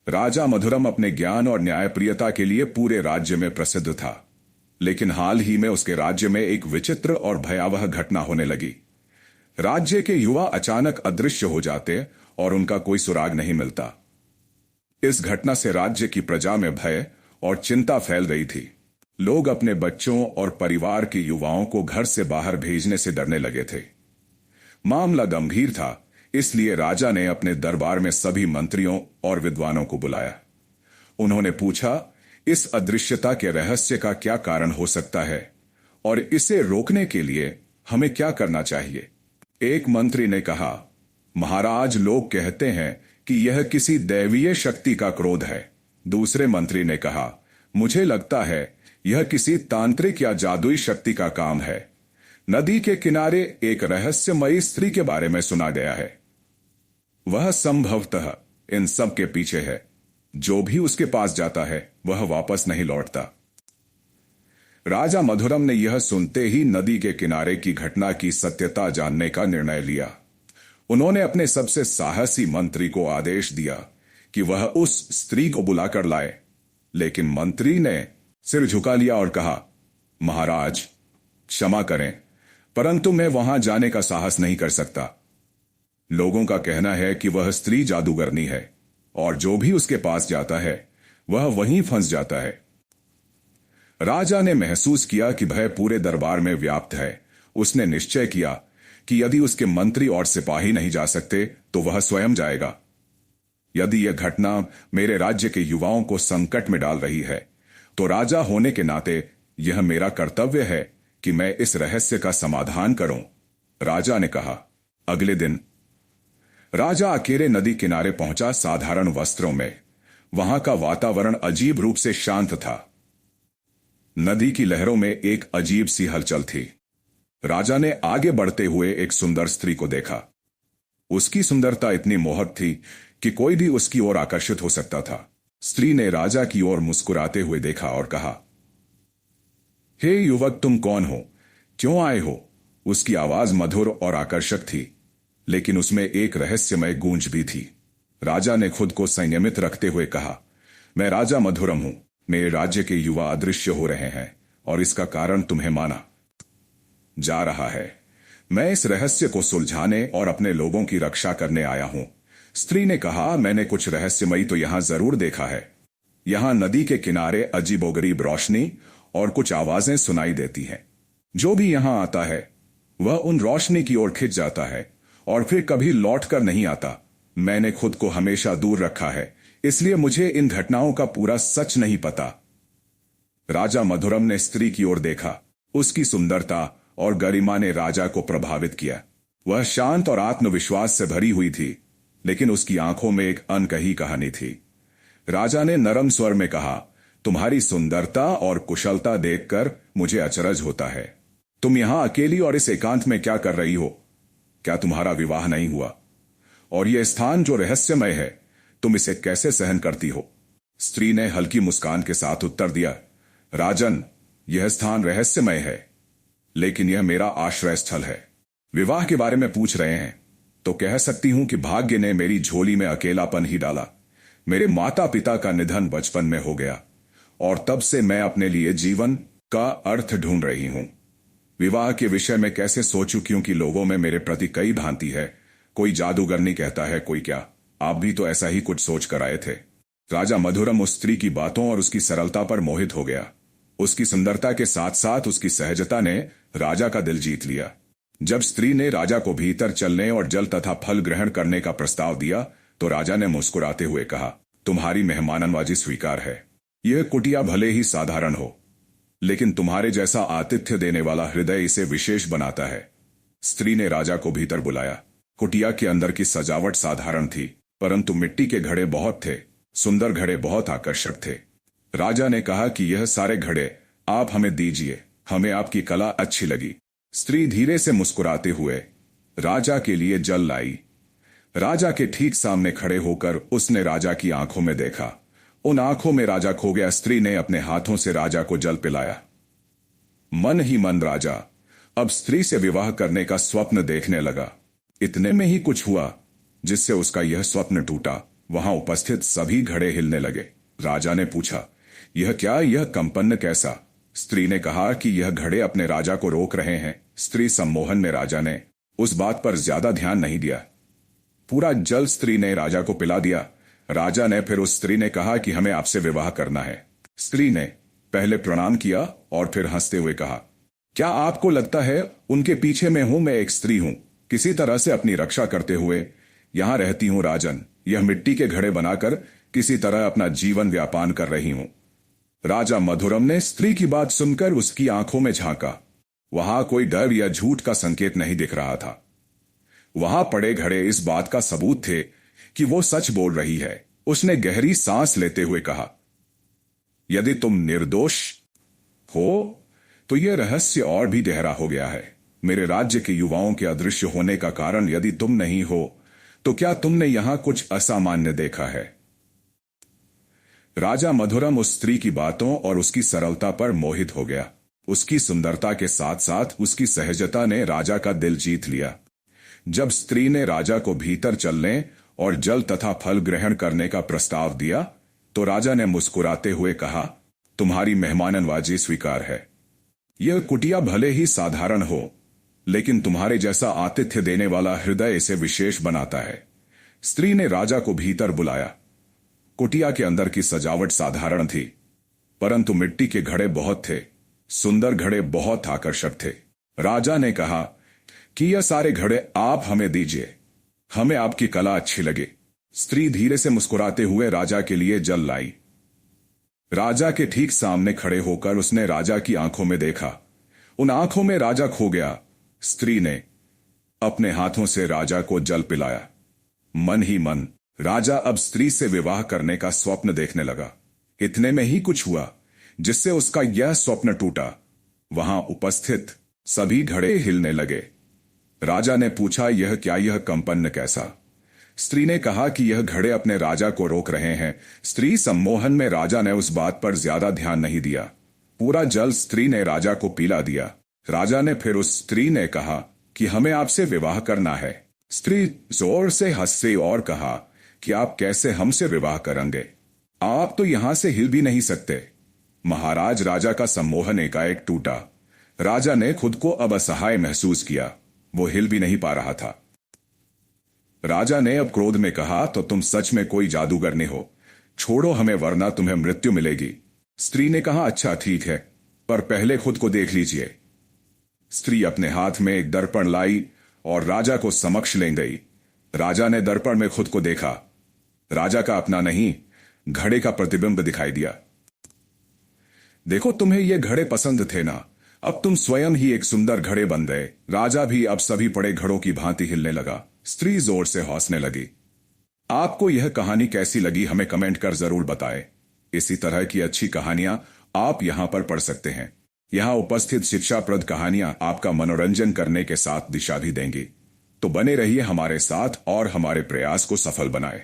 राजा मधुरम अपने ज्ञान और न्यायप्रियता के लिए पूरे राज्य में प्रसिद्ध था। लेकिन हाल ही में उसके राज्य में एक विचित्र और भयावह घटना होने लगी। राज्य के युवा अचानक अदृश्य हो जाते और उनका कोई सुराग नहीं मिलता। इस घटना से राज्य की प्रजा में भय और चिंता फैल रही थी। लोग अपने बच्चों और परिवार के युवाओं को घर से बाहर भेजने से डरने लगे थे। मामला गंभीर था, इसलिए राजा ने अपने दरबार में सभी मंत्रियों और विद्वानों को बुलाया। उन्होंने पूछा, इस अदृश्यता के रहस्य का क्या कारण हो सकता है और इसे रोकने के लिए हमें क्या करना चाहिए? एक मंत्री ने कहा, महाराज, लोग कहते हैं कि यह किसी दैवीय शक्ति का क्रोध है। दूसरे मंत्री ने कहा, मुझे लगता है यह किसी तांत्रिक या जादुई शक्ति का काम है। नदी के किनारे एक रहस्यमयी स्त्री के बारे में सुना गया है। वह संभवतः इन सब के पीछे है। जो भी उसके पास जाता है वह वापस नहीं लौटता। राजा मधुरम ने यह सुनते ही नदी के किनारे की घटना की सत्यता जानने का निर्णय लिया। उन्होंने अपने सबसे साहसी मंत्री को आदेश दिया कि वह उस स्त्री को बुलाकर लाए। लेकिन मंत्री ने सिर झुका लिया और कहा, महाराज, क्षमा करें, परंतु मैं वहां जाने का साहस नहीं कर सकता। लोगों का कहना है कि वह स्त्री जादूगरनी है और जो भी उसके पास जाता है वह वहीं फंस जाता है। राजा ने महसूस किया कि भय पूरे दरबार में व्याप्त है। उसने निश्चय किया कि यदि उसके मंत्री और सिपाही नहीं जा सकते तो वह स्वयं जाएगा। यदि यह घटना मेरे राज्य के युवाओं को संकट में डाल रही है तो राजा होने के नाते यह मेरा कर्तव्य है कि मैं इस रहस्य का समाधान करूं, राजा ने कहा। अगले दिन राजा अकेले नदी किनारे पहुंचा, साधारण वस्त्रों में। वहां का वातावरण अजीब रूप से शांत था। नदी की लहरों में एक अजीब सी हलचल थी। राजा ने आगे बढ़ते हुए एक सुंदर स्त्री को देखा। उसकी सुंदरता इतनी मोहक थी कि कोई भी उसकी ओर आकर्षित हो सकता था। स्त्री ने राजा की ओर मुस्कुराते हुए देखा और कहा, हे युवक, तुम कौन हो? क्यों आए हो? उसकी आवाज मधुर और आकर्षक थी, लेकिन उसमें एक रहस्यमय गूंज भी थी। राजा ने खुद को संयमित रखते हुए कहा, मैं राजा मधुरम हूं। मेरे राज्य के युवा अदृश्य हो रहे हैं और इसका कारण तुम्हें माना जा रहा है। मैं इस रहस्य को सुलझाने और अपने लोगों की रक्षा करने आया हूं। स्त्री ने कहा, मैंने कुछ रहस्यमयी तो यहां जरूर देखा है। यहां नदी के किनारे अजीबोगरीब रोशनी और कुछ आवाजें सुनाई देती हैं। जो भी यहां आता है वह उन रोशनी की ओर खिंच जाता है और फिर कभी लौटकर नहीं आता। मैंने खुद को हमेशा दूर रखा है, इसलिए मुझे इन घटनाओं का पूरा सच नहीं पता। राजा मधुरम ने स्त्री की ओर देखा। उसकी सुंदरता और गरिमा ने राजा को प्रभावित किया। वह शांत और आत्मविश्वास से भरी हुई थी, लेकिन उसकी आंखों में एक अनकही कहानी थी। राजा ने नरम स्वर में कहा, तुम्हारी सुंदरता और कुशलता देखकर मुझे अचरज होता है। तुम यहां अकेली और इस एकांत में क्या कर रही हो? क्या तुम्हारा विवाह नहीं हुआ? और यह स्थान जो रहस्यमय है, तुम इसे कैसे सहन करती हो? स्त्री ने हल्की मुस्कान के साथ उत्तर दिया, राजन, यह स्थान रहस्यमय है, लेकिन यह मेरा आश्रय स्थल है। विवाह के बारे में पूछ रहे हैं तो कह सकती हूं कि भाग्य ने मेरी झोली में अकेलापन ही डाला। मेरे माता पिता का निधन बचपन में हो गया और तब से मैं अपने लिए जीवन का अर्थ ढूंढ रही हूं। विवाह के विषय में कैसे सोचूं, क्योंकि लोगों में मेरे प्रति कई भ्रांति है। कोई जादूगरनी कहता है, कोई क्या। आप भी तो ऐसा ही कुछ सोच कर आए थे। राजा मधुरम उस स्त्री की बातों और उसकी सरलता पर मोहित हो गया। उसकी सुंदरता के साथ साथ उसकी सहजता ने राजा का दिल जीत लिया। जब स्त्री ने राजा को भीतर चलने और जल तथा फल ग्रहण करने का प्रस्ताव दिया तो राजा ने मुस्कुराते हुए कहा, तुम्हारी मेहमाननवाजी स्वीकार है। यह कुटिया भले ही साधारण हो, लेकिन तुम्हारे जैसा आतिथ्य देने वाला हृदय इसे विशेष बनाता है। स्त्री ने राजा को भीतर बुलाया। कुटिया के अंदर की सजावट साधारण थी, परंतु मिट्टी के घड़े बहुत थे। सुंदर घड़े बहुत आकर्षक थे। राजा ने कहा कि यह सारे घड़े आप हमें दीजिए, हमें आपकी कला अच्छी लगी। स्त्री धीरे से मुस्कुराते हुए राजा के लिए जल लाई। राजा के ठीक सामने खड़े होकर उसने राजा की आंखों में देखा। उन आंखों में राजा खो गया। स्त्री ने अपने हाथों से राजा को जल पिलाया। मन ही मन राजा अब स्त्री से विवाह करने का स्वप्न देखने लगा। इतने में ही कुछ हुआ जिससे उसका यह स्वप्न टूटा। वहां उपस्थित सभी घड़े हिलने लगे। राजा ने पूछा, यह क्या, यह कंपन कैसा? स्त्री ने कहा कि यह घड़े अपने राजा को रोक रहे हैं। स्त्री सम्मोहन में राजा ने उस बात पर ज्यादा ध्यान नहीं दिया। पूरा जल स्त्री ने राजा को पिला दिया। राजा ने फिर उस स्त्री ने कहा कि हमें आपसे विवाह करना है। स्त्री ने पहले प्रणाम किया और फिर हंसते हुए कहा, क्या आपको लगता है उनके पीछे में हूं? मैं एक स्त्री हूं, किसी तरह से अपनी रक्षा करते हुए यहां रहती हूं। राजन, यह मिट्टी के घड़े बनाकर किसी तरह अपना जीवन व्यापन कर रही हूं। राजा मधुरम ने स्त्री की बात सुनकर उसकी आंखों में झांका। वहां कोई डर या झूठ का संकेत नहीं दिख रहा था। वहां पड़े घड़े इस बात का सबूत थे कि वो सच बोल रही है। उसने गहरी सांस लेते हुए कहा, यदि तुम निर्दोष हो तो यह रहस्य और भी गहरा हो गया है। मेरे राज्य के युवाओं के अदृश्य होने का कारण यदि तुम नहीं हो तो क्या तुमने यहां कुछ असामान्य देखा है? राजा मधुरम उस स्त्री की बातों और उसकी सरलता पर मोहित हो गया। उसकी सुंदरता के साथ साथ उसकी सहजता ने राजा का दिल जीत लिया। जब स्त्री ने राजा को भीतर चलने और जल तथा फल ग्रहण करने का प्रस्ताव दिया तो राजा ने मुस्कुराते हुए कहा, तुम्हारी मेहमाननवाजी स्वीकार है। यह कुटिया भले ही साधारण हो, लेकिन तुम्हारे जैसा आतिथ्य देने वाला हृदय इसे विशेष बनाता है। स्त्री ने राजा को भीतर बुलाया। कुटिया के अंदर की सजावट साधारण थी, परंतु मिट्टी के घड़े बहुत थे। सुंदर घड़े बहुत आकर्षक थे। राजा ने कहा कि यह सारे घड़े आप हमें दीजिए, हमें आपकी कला अच्छी लगी। स्त्री धीरे से मुस्कुराते हुए राजा के लिए जल लाई। राजा के ठीक सामने खड़े होकर उसने राजा की आंखों में देखा। उन आंखों में राजा खो गया। स्त्री ने अपने हाथों से राजा को जल पिलाया। मन ही मन राजा अब स्त्री से विवाह करने का स्वप्न देखने लगा। इतने में ही कुछ हुआ जिससे उसका यह स्वप्न टूटा। वहां उपस्थित सभी घड़े हिलने लगे। राजा ने पूछा, यह क्या, यह कंपन कैसा? स्त्री ने कहा कि यह घड़े अपने राजा को रोक रहे हैं। स्त्री सम्मोहन में राजा ने उस बात पर ज्यादा ध्यान नहीं दिया। पूरा जल स्त्री ने राजा को पिला दिया। राजा ने फिर उस स्त्री ने कहा कि हमें आपसे विवाह करना है। स्त्री जोर से हंसी और कहा कि आप कैसे हमसे विवाह करेंगे? आप तो यहां से हिल भी नहीं सकते। महाराज, राजा का सम्मोहन एकाएक टूटा। राजा ने खुद को अब असहाय महसूस किया। वो हिल भी नहीं पा रहा था। राजा ने अब क्रोध में कहा, तो तुम सच में कोई जादूगरनी हो, छोड़ो हमें वरना तुम्हें मृत्यु मिलेगी। स्त्री ने कहा, अच्छा ठीक है, पर पहले खुद को देख लीजिए। स्त्री अपने हाथ में एक दर्पण लाई और राजा को समक्ष ले गई। राजा ने दर्पण में खुद को देखा। राजा का अपना नहीं, घड़े का प्रतिबिंब दिखाई दिया। देखो, तुम्हें ये घड़े पसंद थे ना? अब तुम स्वयं ही एक सुंदर घड़े बन गए। राजा भी अब सभी पड़े घड़ों की भांति हिलने लगा। स्त्री जोर से हंसने लगी। आपको यह कहानी कैसी लगी हमें कमेंट कर जरूर बताएं। इसी तरह की अच्छी कहानियां आप यहां पर पढ़ सकते हैं। यहां उपस्थित शिक्षाप्रद कहानियां आपका मनोरंजन करने के साथ दिशा भी देंगी। तो बने रहिए हमारे साथ और हमारे प्रयास को सफल बनाएं।